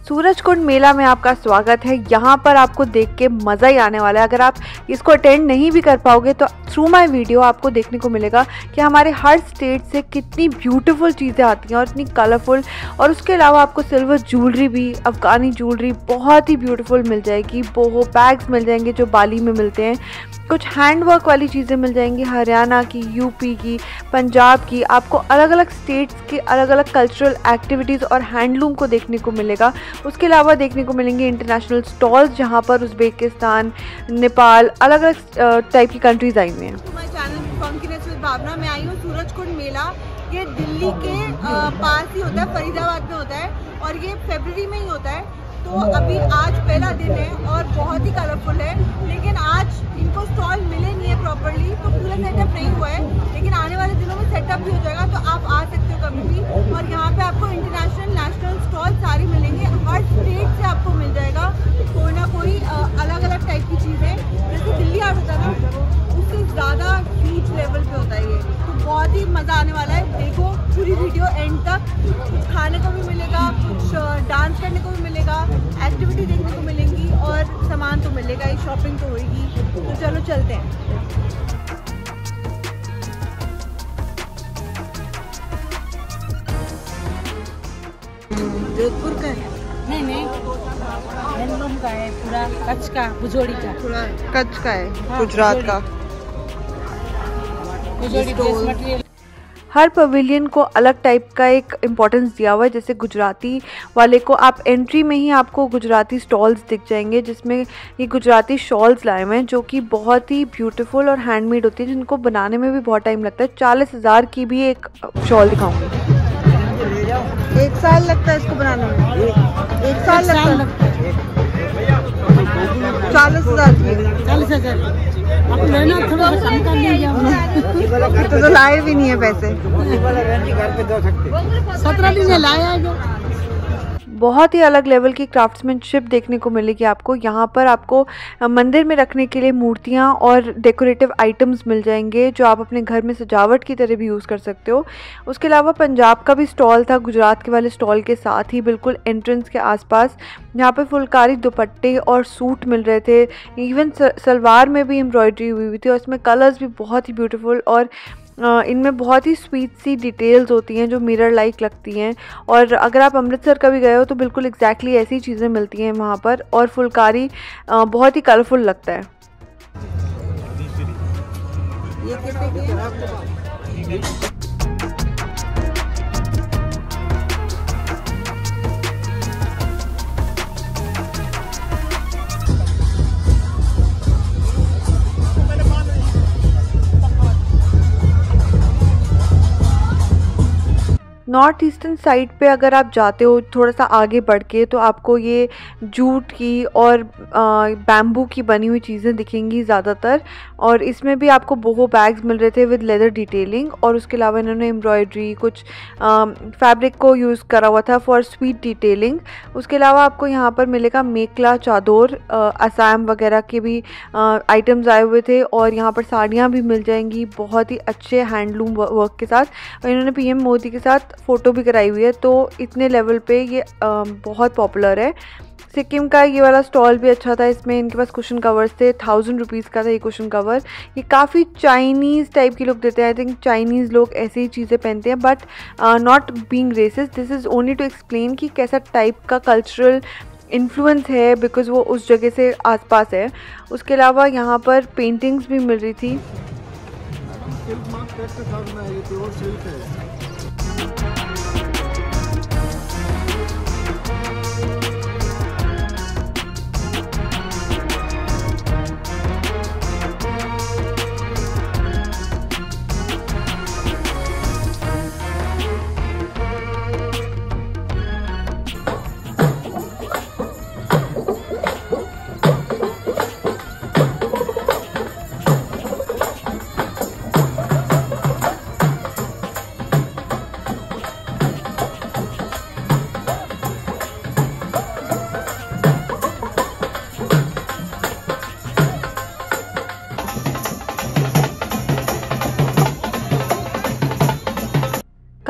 सूरजकुंड मेला में आपका स्वागत है। यहाँ पर आपको देख के मज़ा ही आने वाला है। अगर आप इसको अटेंड नहीं भी कर पाओगे तो थ्रू माय वीडियो आपको देखने को मिलेगा कि हमारे हर स्टेट से कितनी ब्यूटीफुल चीज़ें आती हैं और इतनी कलरफुल। और उसके अलावा आपको सिल्वर ज्वेलरी भी, अफ़गानी ज्वेलरी बहुत ही ब्यूटीफुल मिल जाएगी। बोहो बैग्स मिल जाएंगे जो बाली में मिलते हैं। कुछ हैंडवर्क वाली चीज़ें मिल जाएंगी हरियाणा की, यूपी की, पंजाब की। आपको अलग अलग स्टेट्स के अलग अलग कल्चरल एक्टिविटीज़ और हैंडलूम को देखने को मिलेगा। उसके अलावा देखने को मिलेंगे इंटरनेशनल स्टॉल्स जहाँ पर उज़्बेकिस्तान, नेपाल, अलग अलग टाइप की कंट्रीज़ आई हुई हैं। हमारे चैनल फंकीनेस विद भावना में आई हूँ। सूरजकुंड मेला ये दिल्ली के पास ही होता है, फरीदाबाद में होता है और ये फरवरी में ही होता है। तो अभी आज पहला दिन है और बहुत ही कलरफुल है, लेकिन आज इनको स्टॉल मिले नहीं है प्रॉपरली, तो पूरा सेटअप नहीं हुआ है। लेकिन आने वाले दिनों में सेटअप भी हो जाएगा, तो आप आ सकते हो कभी भी। और यहाँ पे आपको इंटरनेशनल, नेशनल स्टॉल सारी मिलेंगे। हर स्टेट से आपको मिल जाएगा कोई ना कोई अलग अलग टाइप की चीज़ें। जैसे दिल्ली आर्ट होता है ना, उससे ज़्यादा ह्यूज लेवल पे होता है ये। तो बहुत ही मज़ा आने वाला है। देखो पूरी वीडियो एंड तक। कुछ खाने को भी मिलेगा, कुछ डांस करने को भी मिलेगा, एक्टिविटी देखने को मिलेंगी और सामान तो मिलेगा ही, शॉपिंग तो होगी। तो चलो चलते हैं। जोधपुर का है? नहीं, हैंडलूम का है, पूरा कच्छ का, भुजोड़ी का। पूरा कच्छ का है, हाँ, गुजरात का। Bhujodi dress material. हर पवेलियन को अलग टाइप का एक इम्पोर्टेंस दिया हुआ है। जैसे गुजराती वाले को आप एंट्री में ही आपको गुजराती स्टॉल्स दिख जाएंगे, जिसमें ये गुजराती शॉल्स लाए हुए हैं जो कि बहुत ही ब्यूटीफुल और हैंडमेड होती है, जिनको बनाने में भी बहुत टाइम लगता है। 40,000 की भी एक शॉल दिखाऊंगी। 1 साल लगता है इसको बनाने में। 1 साल लगता है। 40,000 की। 40,000 आप लेना, थोड़ा कम कर लीजिए। तो लाए भी नहीं है पैसे। 17 दिन लाया है। बहुत ही अलग लेवल की क्राफ्ट्समैनशिप देखने को मिलेगी आपको। यहाँ पर आपको मंदिर में रखने के लिए मूर्तियाँ और डेकोरेटिव आइटम्स मिल जाएंगे जो आप अपने घर में सजावट की तरह भी यूज़ कर सकते हो। उसके अलावा पंजाब का भी स्टॉल था, गुजरात के वाले स्टॉल के साथ ही बिल्कुल एंट्रेंस के आसपास। यहाँ पे फुलकारी दुपट्टे और सूट मिल रहे थे। इवन सलवार में भी एम्ब्रॉयडरी हुई हुई थी और इसमें कलर्स भी बहुत ही ब्यूटीफुल और इनमें बहुत ही स्वीट सी डिटेल्स होती हैं जो मिरर लाइक लगती हैं। और अगर आप अमृतसर कभी गए हो तो बिल्कुल एग्जैक्टली ऐसी चीज़ें मिलती हैं वहाँ पर। और फुलकारी बहुत ही कलरफुल लगता है। ये कितने की है? नॉर्थ ईस्टर्न साइड पे अगर आप जाते हो थोड़ा सा आगे बढ़ के तो आपको ये जूट की और बैम्बू की बनी हुई चीज़ें दिखेंगी ज़्यादातर। और इसमें भी आपको बोहो बैग्स मिल रहे थे विद लेदर डिटेलिंग। और उसके अलावा इन्होंने एम्ब्रॉयडरी, कुछ फैब्रिक को यूज़ करा हुआ था फॉर स्वीट डिटेलिंग। उसके अलावा आपको यहाँ पर मिलेगा मेखला, चादर, असम वगैरह के भी आइटम्स आए हुए थे। और यहाँ पर साड़ियाँ भी मिल जाएंगी बहुत ही अच्छे हैंडलूम वर्क के साथ। और इन्होंने पीएम मोदी के साथ फ़ोटो भी कराई हुई है, तो इतने लेवल पे ये बहुत पॉपुलर है। सिक्किम का ये वाला स्टॉल भी अच्छा था। इसमें इनके पास कुशन कवर्स थे, 1000 रुपीज़ का था ये कुशन कवर। ये काफ़ी चाइनीज़ टाइप की लुक देते हैं। आई थिंक चाइनीज़ लोग ऐसी ही चीज़ें पहनते हैं, but not being racist, this is only to explain कि कैसा टाइप का कल्चरल इन्फ्लुएंस है, बिकॉज वो उस जगह से आसपास है। उसके अलावा यहाँ पर पेंटिंग्स भी मिल रही थी।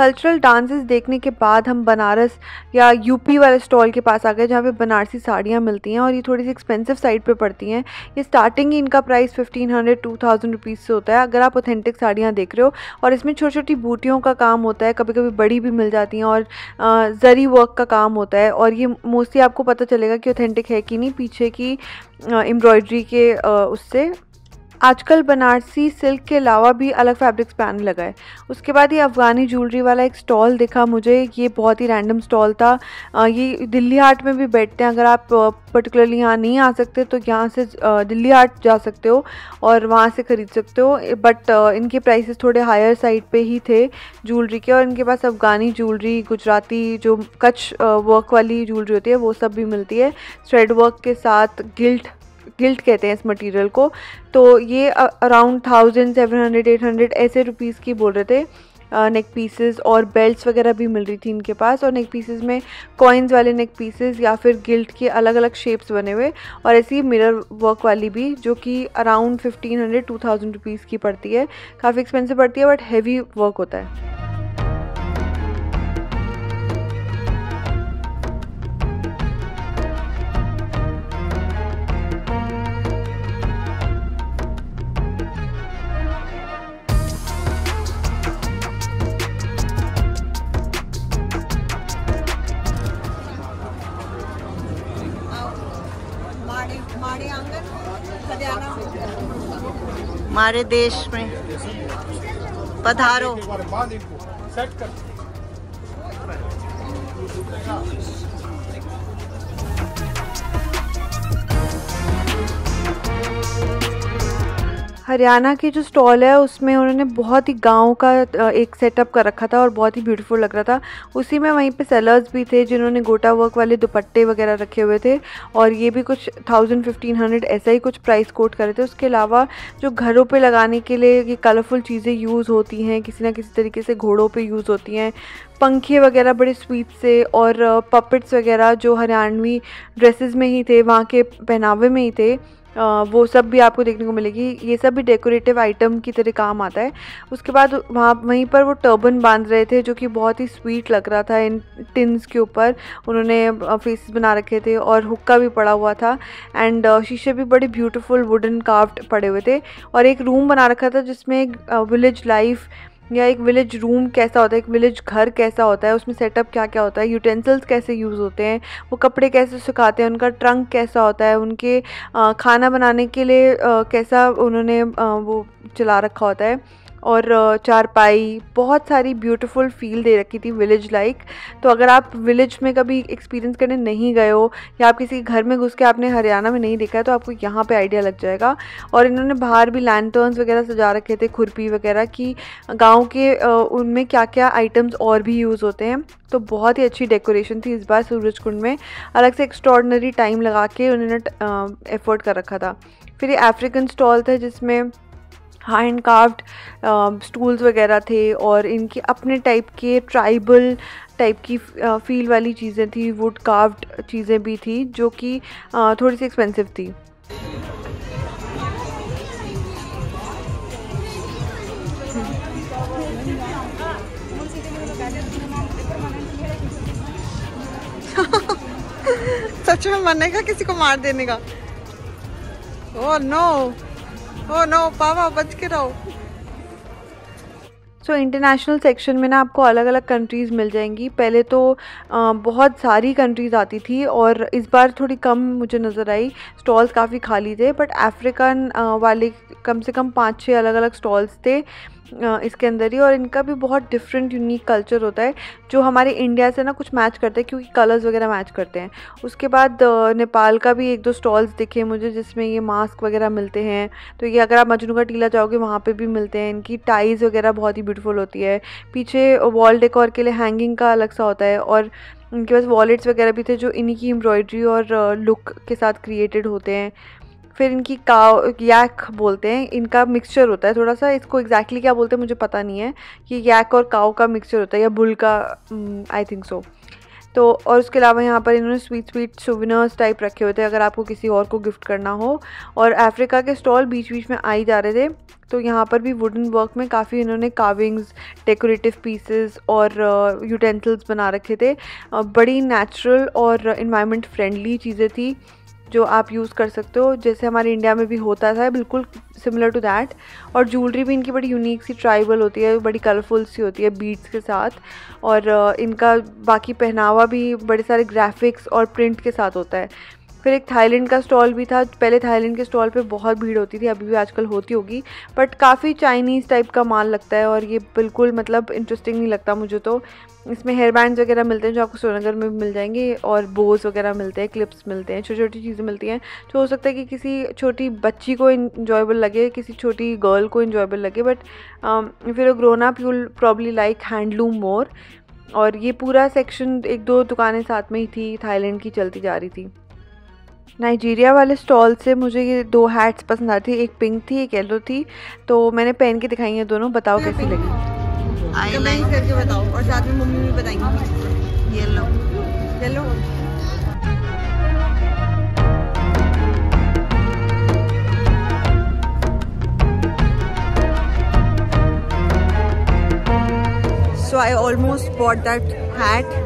कल्चरल डांसेस देखने के बाद हम बनारस या यूपी वाले स्टॉल के पास आ गए जहाँ पे बनारसी साड़ियाँ मिलती हैं और ये थोड़ी सी एक्सपेंसिव साइड पे पड़ती हैं। ये स्टार्टिंग ही इनका प्राइस 1500-2000 रुपीज़ से होता है अगर आप ऑथेंटिक साड़ियाँ देख रहे हो। और इसमें छोटी छोटी बूटियों का काम होता है, कभी कभी बड़ी भी मिल जाती हैं, और जरी वर्क का काम होता है। और ये मोस्टली आपको पता चलेगा कि ऑथेंटिक है कि नहीं पीछे की एम्ब्रॉयडरी के उससे। आजकल बनारसी सिल्क के अलावा भी अलग फैब्रिक्स पे आने लगा है। उसके बाद ये अफ़गानी ज्वेलरी वाला एक स्टॉल दिखा मुझे, ये बहुत ही रैंडम स्टॉल था। ये दिल्ली हाट में भी बैठते हैं, अगर आप पर्टिकुलरली यहाँ नहीं आ सकते तो यहाँ से दिल्ली हाट जा सकते हो और वहाँ से ख़रीद सकते हो। बट इनके प्राइसेस थोड़े हायर साइड पे ही थे ज्वेलरी के। और इनके पास अफ़गानी ज्वेलरी, गुजराती जो कच्छ वर्क वाली ज्वेलरी होती है वो सब भी मिलती है, थ्रेड वर्क के साथ। गिल्ट कहते हैं इस मटेरियल को। तो ये अराउंड 1700-800 ऐसे रुपीज़ की बोल रहे थे। नेक पीसेस और बेल्ट्स वगैरह भी मिल रही थी इनके पास, और नेक पीसेस में कॉइन्स वाले नेक पीसेस या फिर गिल्ट के अलग अलग शेप्स बने हुए, और ऐसी मिरर वर्क वाली भी जो कि अराउंड 1500-2000 रुपीज़ की पड़ती है। काफ़ी एक्सपेंसिव पड़ती है बट हैवी वर्क होता है। हमारे देश में पधारो। हरियाणा की जो स्टॉल है उसमें उन्होंने बहुत ही गाँव का एक सेटअप कर रखा था और बहुत ही ब्यूटीफुल लग रहा था। उसी में वहीं पे सेलर्स भी थे जिन्होंने गोटा वर्क वाले दुपट्टे वगैरह रखे हुए थे, और ये भी कुछ 1000-1500 ऐसा ही कुछ प्राइस कोट कर रहे थे। उसके अलावा जो घरों पे लगाने के लिए ये कलरफुल चीज़ें यूज़ होती हैं, किसी ना किसी तरीके से घोड़ों पे यूज़ होती हैं, पंखे वगैरह बड़े स्वीट से, और पपेट्स वगैरह जो हरियाणवी ड्रेसेस में ही थे, वहाँ के पहनावे में ही थे, वो सब भी आपको देखने को मिलेगी। ये सब भी डेकोरेटिव आइटम की तरह काम आता है। उसके बाद वहीं पर वो टर्बन बांध रहे थे जो कि बहुत ही स्वीट लग रहा था। इन टिन्स के ऊपर उन्होंने फेसेस बना रखे थे और हुक्का भी पड़ा हुआ था, एंड शीशे भी बड़े ब्यूटीफुल वुडन कार्व्ड पड़े हुए थे। और एक रूम बना रखा था जिसमें एक विलेज लाइफ या एक विलेज रूम कैसा होता है, एक विलेज घर कैसा होता है, उसमें सेटअप क्या क्या होता है, यूटेंसिल्स कैसे यूज़ होते हैं, वो कपड़े कैसे सुखाते हैं, उनका ट्रंक कैसा होता है, उनके खाना बनाने के लिए कैसा उन्होंने वो चला रखा होता है, और चारपाई, बहुत सारी ब्यूटीफुल फील दे रखी थी विलेज लाइक। तो अगर आप विलेज में कभी एक्सपीरियंस करने नहीं गए हो या आप किसी घर में घुस के आपने हरियाणा में नहीं देखा है तो आपको यहाँ पे आइडिया लग जाएगा। और इन्होंने बाहर भी लैंटर्न्स वगैरह सजा रखे थे, खुरपी वगैरह की, गाँव के उनमें क्या क्या आइटम्स और भी यूज़ होते हैं। तो बहुत ही अच्छी डेकोरेशन थी इस बार सूरजकुंड में, अलग से एक्स्ट्रॉर्डनरी टाइम लगा के उन्होंने एफर्ट कर रखा था। फिर ये अफ्रीकन स्टॉल था जिसमें हैंड कार्व्ड स्टूल्स वगैरह थे और इनके अपने टाइप के ट्राइबल टाइप की फील वाली चीज़ें थी, वुड कार्व्ड चीज़ें भी थी जो कि थोड़ी सी एक्सपेंसिव थी। सच में मरने का, किसी को मार देने का? ओह नो, ओह नो पापा, बच के रहो। सो इंटरनेशनल सेक्शन में ना आपको अलग अलग कंट्रीज़ मिल जाएंगी। पहले तो बहुत सारी कंट्रीज़ आती थी और इस बार थोड़ी कम मुझे नज़र आई, स्टॉल्स काफ़ी खाली थे। बट अफ्रीकन वाले कम से कम 5-6 अलग अलग स्टॉल्स थे इसके अंदर ही, और इनका भी बहुत डिफरेंट यूनिक कल्चर होता है जो हमारे इंडिया से ना कुछ मैच करते हैं क्योंकि कलर्स वगैरह मैच करते हैं। उसके बाद नेपाल का भी 1-2 स्टॉल्स दिखे मुझे जिसमें ये मास्क वगैरह मिलते हैं। तो ये अगर आप मजनू का टीला जाओगे वहाँ पे भी मिलते हैं। इनकी टाइज़ वगैरह बहुत ही ब्यूटीफुल होती है। पीछे वॉल डेकोर के लिए हैंगिंग का अलग सा होता है, और इनके पास वॉलेट्स वगैरह भी थे जो इन्हीं की एम्ब्रॉयडरी और लुक के साथ क्रिएटेड होते हैं। फिर इनकी काव यैक बोलते हैं, इनका मिक्सचर होता है थोड़ा सा, इसको एग्जैक्टली क्या बोलते हैं मुझे पता नहीं है। ये यैक और काव का मिक्सचर होता है या बुल का, आई थिंक सो। तो और उसके अलावा यहाँ पर इन्होंने स्वीट सोविनर्स टाइप रखे हुए थे अगर आपको किसी और को गिफ्ट करना हो। और अफ्रीका के स्टॉल बीच बीच में आ ही जा रहे थे, तो यहाँ पर भी वुडन वर्क में काफ़ी इन्होंने कार्विंग्स, डेकोरेटिव पीसेस और यूटेंसिल्स बना रखे थे। बड़ी नेचुरल और इन्वायरमेंट फ्रेंडली चीज़ें थी जो आप यूज़ कर सकते हो, जैसे हमारे इंडिया में भी होता था, बिल्कुल सिमिलर टू दैट। और ज्वेलरी भी इनकी बड़ी यूनिक सी ट्राइबल होती है, बड़ी कलरफुल सी होती है बीड्स के साथ। और इनका बाकी पहनावा भी बड़े सारे ग्राफिक्स और प्रिंट के साथ होता है। फिर एक थाईलैंड का स्टॉल भी था। पहले थाईलैंड के स्टॉल पे बहुत भीड़ होती थी, अभी भी आजकल होती होगी, बट काफ़ी चाइनीज़ टाइप का माल लगता है और ये बिल्कुल मतलब इंटरेस्टिंग नहीं लगता मुझे। तो इसमें हेयर बैंड्स वगैरह मिलते हैं जो आपको श्रीनगर में भी मिल जाएंगे, और बोज वगैरह मिलते हैं, क्लिप्स मिलते हैं, छोटी छोटी चीज़ें मिलती हैं जो हो सकता है कि किसी छोटी बच्ची को इन्जॉयबल लगे, किसी छोटी गर्ल को इन्जॉयबल लगे, बट फिर grown up you will probably like handloom more. और ये पूरा सेक्शन 1-2 दुकानें साथ में ही थी, थाईलैंड की चलती जा रही थी। नाइजीरिया वाले स्टॉल से मुझे ये 2 हैट्स पसंद आई थी, एक पिंक थी एक येलो थी, तो मैंने पहन के दिखाई हैं दोनों, बताओ कैसी लगी। आईलाइन करके बताओ, और साथ में मम्मी भी बताएंगी। Yellow yellow so I almost bought that hat,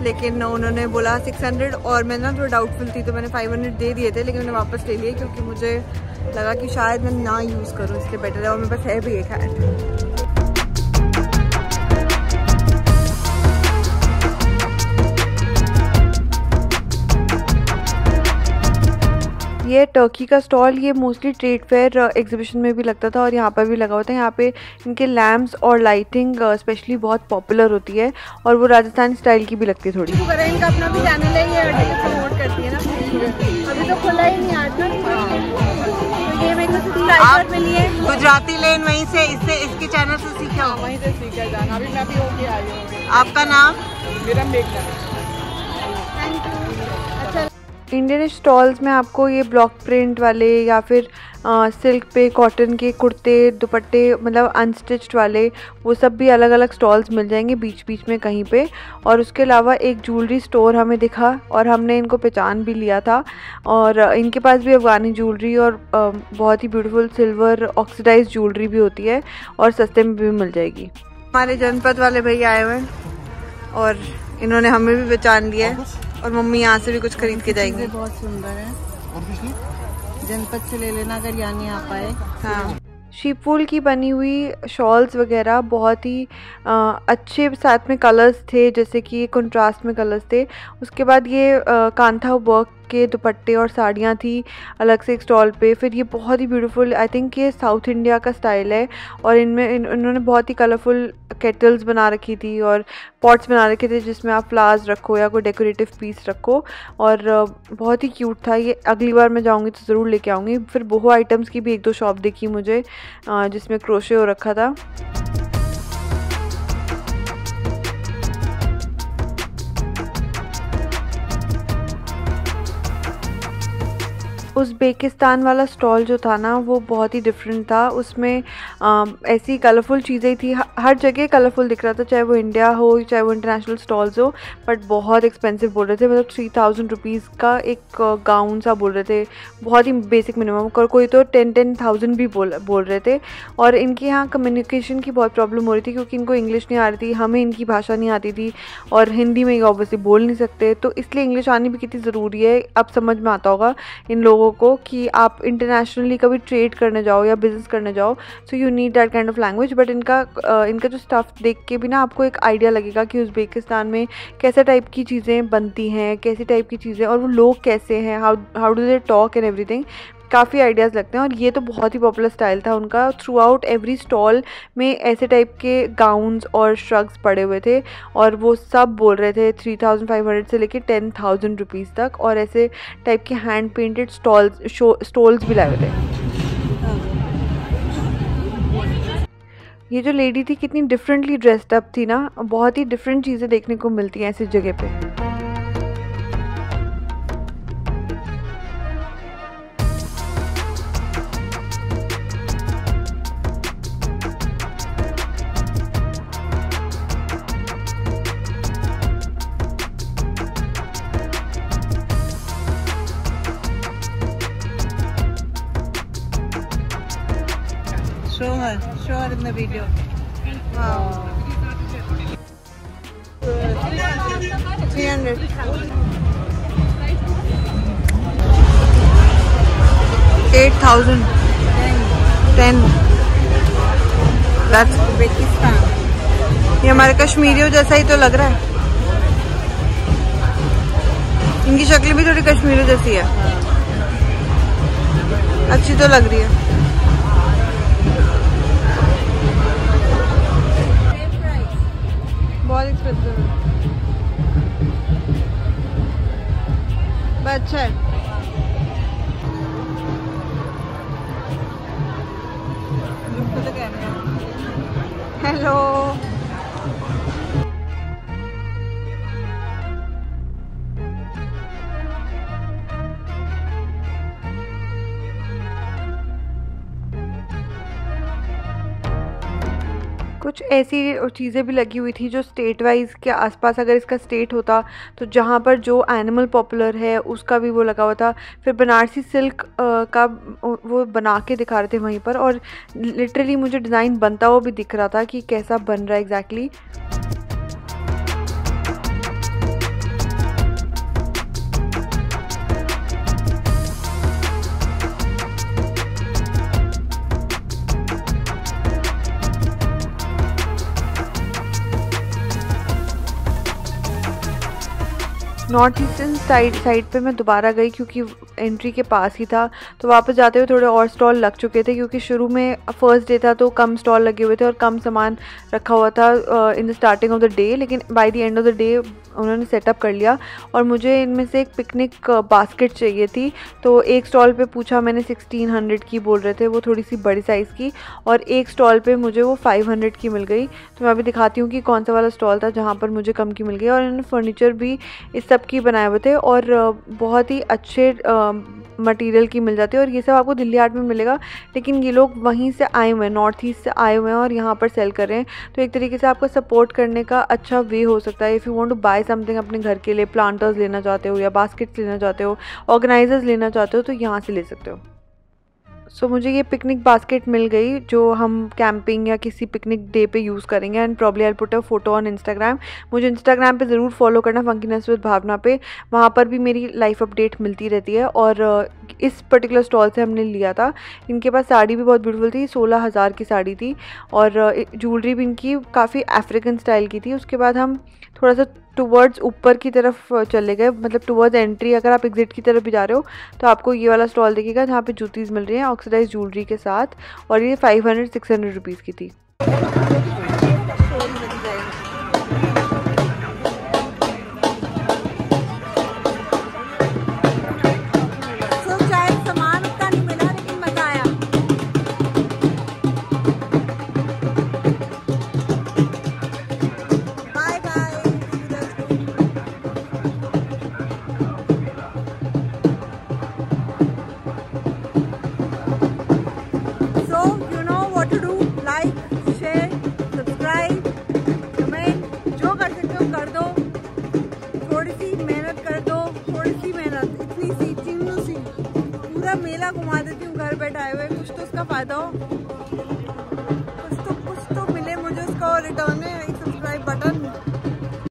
लेकिन उन्होंने बोला 600 और मैं ना थोड़ा डाउटफुल थी तो मैंने 500 दे दिए थे, लेकिन मैंने वापस ले लिए क्योंकि मुझे लगा कि शायद मैं ना यूज़ करूँ, इसलिए बेटर है। और मेरे पास है भी एक हैट। ये टर्की का स्टॉल, ये मोस्टली ट्रेड फेयर एग्जीबिशन में भी लगता था और यहाँ पर भी लगा होता है। यहाँ पे इनके लैम्प्स और लाइटिंग स्पेशली बहुत पॉपुलर होती है और वो राजस्थानी स्टाइल की भी लगती है थोड़ी। इनका अपना भी चैनल है, ये प्रमोट करती है ना, अभी तो खुला ही नहीं आज ना। तो ये मेरे को सब्सक्राइबर मिली है गुजराती लेन, वहीं से इसके चैनल से सीखा हो? वहीं से सीखा जाना, अभी मैं भी होके आई हूँ। आपका नाम? मेरा मेघना। Thank you. अच्छा, इंडियन स्टॉल्स में आपको ये ब्लॉक प्रिंट वाले या फिर सिल्क पे कॉटन के कुर्ते दुपट्टे, मतलब अनस्टिच्ड वाले, वो सब भी अलग अलग स्टॉल्स मिल जाएंगे बीच बीच में कहीं पे। और उसके अलावा एक ज्वेलरी स्टोर हमें दिखा और हमने इनको पहचान भी लिया था। और इनके पास भी अफगानी ज्वेलरी और बहुत ही ब्यूटीफुल सिल्वर ऑक्सीडाइज ज्वेलरी भी होती है और सस्ते में भी मिल जाएगी। हमारे जनपद वाले भैया आए हुए हैं और इन्होंने हमें भी पहचान लिया है और मम्मी यहाँ से भी कुछ खरीद के जाएंगी। बहुत सुंदर है, जनपद से ले लेना अगर यहाँ नहीं आ पाए। हाँ, शीपवूल की बनी हुई शॉल्स वगैरह बहुत ही अच्छे साथ में कलर्स थे, जैसे कि कंट्रास्ट में कलर्स थे। उसके बाद ये कांथा वर्क के दुपट्टे और साड़ियाँ थी अलग से एक स्टॉल पे। फिर ये बहुत ही ब्यूटीफुल, आई थिंक ये साउथ इंडिया का स्टाइल है और इनमें इन्होंने बहुत ही कलरफुल केटल्स बना रखी थी और पॉट्स बना रखे थे जिसमें आप फ्लावर्स रखो या कोई डेकोरेटिव पीस रखो, और बहुत ही क्यूट था ये। अगली बार मैं जाऊँगी तो ज़रूर लेके आऊँगी। फिर बोहो आइटम्स की भी 1-2 शॉप दिखी मुझे जिसमें क्रोशे हो रखा था। उज़्बेकिस्तान वाला स्टॉल जो था ना वो बहुत ही डिफरेंट था। उसमें ऐसी कलरफुल चीज़ें थी, हर जगह कलरफुल दिख रहा था, चाहे वो इंडिया हो चाहे वो इंटरनेशनल स्टॉल्स हो, बट बहुत एक्सपेंसिव बोल रहे थे। मतलब 3000 रुपीज़ का एक गाउन सा बोल रहे थे, बहुत ही बेसिक मिनिमम। कोई तो 10,000 भी बोल रहे थे। और इनके यहाँ कम्युनिकेशन की बहुत प्रॉब्लम हो रही थी क्योंकि इनको इंग्लिश नहीं आ रही थी, हमें इनकी भाषा नहीं आती थी और हिंदी में ऑब्वियसली बोल नहीं सकते, तो इसलिए इंग्लिश आनी भी कितनी ज़रूरी है। अब समझ में आता होगा इन लोगों को कि आप इंटरनेशनली कभी ट्रेड करने जाओ या बिजनेस करने जाओ, so you need that kind of language. But इनका जो स्टफ़ देख के भी ना आपको एक आइडिया लगेगा कि उज़्बेकिस्तान में कैसे टाइप की चीज़ें बनती हैं, कैसी टाइप की चीज़ें, और वो लोग कैसे हैं, how do they talk and everything. काफ़ी आइडियाज़ लगते हैं और ये तो बहुत ही पॉपुलर स्टाइल था उनका। थ्रू आउट एवरी स्टॉल में ऐसे टाइप के गाउन्स और श्रग्स पड़े हुए थे और वो सब बोल रहे थे 3500 से लेके 10,000 रुपीज़ तक, और ऐसे टाइप के हैंड पेंटेड स्टॉल्स भी लाए हुए थे। ये जो लेडी थी कितनी डिफरेंटली ड्रेस्ड अप थी ना, बहुत ही डिफरेंट चीज़ें देखने को मिलती हैं ऐसी जगह पे। Show her in the video. Wow. 300. 8,000. 10. That's Uzbekistan. ये हमारे कश्मीरियों जैसा ही तो लग रहा है। इनकी शक्ल भी थोड़ी कश्मीरियों जैसी है। अच्छी तो लग रही है। बहुत एक्सपेंसिव है, पर अच्छा है। हेलो, कुछ ऐसी चीज़ें भी लगी हुई थी जो स्टेट वाइज के आसपास, अगर इसका स्टेट होता तो जहाँ पर जो एनिमल पॉपुलर है उसका भी वो लगा हुआ था। फिर बनारसी सिल्क का वो बना के दिखा रहे थे वहीं पर, और लिटरली मुझे डिज़ाइन बनता हुआ भी दिख रहा था कि कैसा बन रहा है एग्जैक्टली। नॉर्थ ईस्टर्न साइड पे मैं दोबारा गई क्योंकि एंट्री के पास ही था, तो वापस जाते हुए थोड़े और स्टॉल लग चुके थे क्योंकि शुरू में फर्स्ट डे था तो कम स्टॉल लगे हुए थे और कम सामान रखा हुआ था in the starting of the day, लेकिन by the end of the day उन्होंने सेटअप कर लिया। और मुझे इनमें से एक पिकनिक बास्केट चाहिए थी, तो एक स्टॉल पे पूछा मैंने 1600 की बोल रहे थे, वो थोड़ी सी बड़ी साइज़ की, और एक स्टॉल पे मुझे वो 500 की मिल गई। तो मैं अभी दिखाती हूँ कि कौन सा वाला स्टॉल था जहाँ पर मुझे कम की मिल गई। और इन्होंने फर्नीचर भी इस सब की बनाए हुए थे और बहुत ही अच्छे मटेरियल की मिल जाती है, और ये सब आपको दिल्ली हाट में मिलेगा, लेकिन ये लोग वहीं से आए हुए हैं, नॉर्थ ईस्ट से आए हुए हैं और यहाँ पर सेल कर रहे हैं। तो एक तरीके से आपको सपोर्ट करने का अच्छा वे हो सकता है। If you want to buy something अपने घर के लिए, प्लांटर्स लेना चाहते हो या बास्केट्स लेना चाहते हो, ऑर्गेनाइजर्स लेना चाहते हो, तो यहाँ से ले सकते हो। सो मुझे ये पिकनिक बास्केट मिल गई जो हम कैंपिंग या किसी पिकनिक डे पे यूज़ करेंगे, and probably I put a photo on Instagram. मुझे इंस्टाग्राम पे ज़रूर फॉलो करना, फंकीनेस विद भावना पे, वहाँ पर भी मेरी लाइफ अपडेट मिलती रहती है। और इस पर्टिकुलर स्टॉल से हमने लिया था। इनके पास साड़ी भी बहुत ब्यूटीफुल थी, 16,000 की साड़ी थी, और ज्वेलरी भी इनकी काफ़ी अफ्रीकन स्टाइल की थी। उसके बाद हम थोड़ा सा टुवर्ड्स ऊपर की तरफ चले गए, मतलब टुवर्ड्स एंट्री, अगर आप एग्जिट की तरफ भी जा रहे हो तो आपको ये वाला स्टॉल दिखेगा जहाँ पे जूतीज़ मिल रही हैं ऑक्सीडाइज ज्वेलरी के साथ, और ये 500-600 रुपीज़ की थी। मेला घुमा देती हूँ घर बैठे आए हुए, कुछ तो उसका फायदा हो।